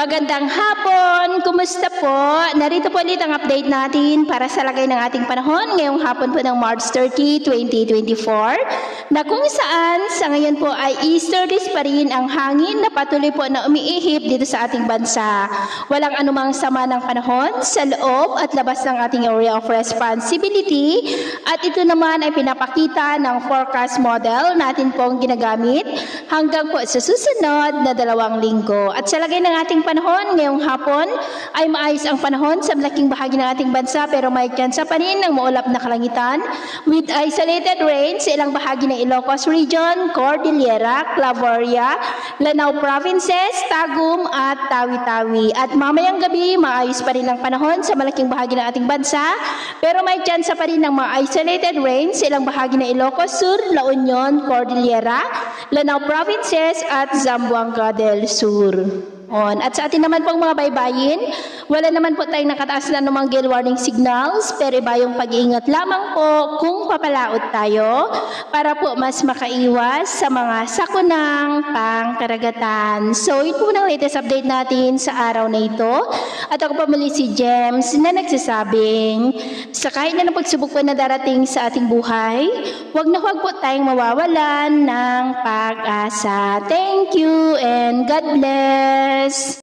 Magandang hapon! Kumusta po? Narito po ulit ang update natin para sa lagay ng ating panahon ngayong hapon po ng March 30, 2024 na kung saan sa ngayon po ay easterlies pa rin ang hangin na patuloy po na umiihip dito sa ating bansa. Walang anumang sama ng panahon sa loob at labas ng ating area of responsibility at ito naman ay pinapakita ng forecast model natin pong ginagamit hanggang po sa susunod na 2 linggo. At sa lagay ng ating panahon ngayong hapon ay maayos ang panahon sa malaking bahagi ng ating bansa pero may tsansa pa rin ng maulap na kalangitan with isolated rain sa ilang bahagi ng Ilocos Region, Cordillera, Claveria, Lanao Provinces, Tagum at Tawi-Tawi. At mamayang gabi maayos pa rin ang panahon sa malaking bahagi ng ating bansa pero may tsansa pa rin ng mga isolated rain sa ilang bahagi ng Ilocos Sur, La Union, Cordillera, Lanao Provinces at Zamboanga del Sur. At sa atin naman pong mga baybayin, wala naman po tayong nakataas na namang gale warning signals, pero iba yung pag-iingat lamang po kung papalaot tayo para po mas makaiwas sa mga sakunang pangkaragatan. So, ito po ang latest update natin sa araw na ito. At ako pa muli si James na nagsasabing, sa kahit na pagsubok po na darating sa ating buhay, huwag po tayong mawawalan ng pag-asa. Thank you and God bless!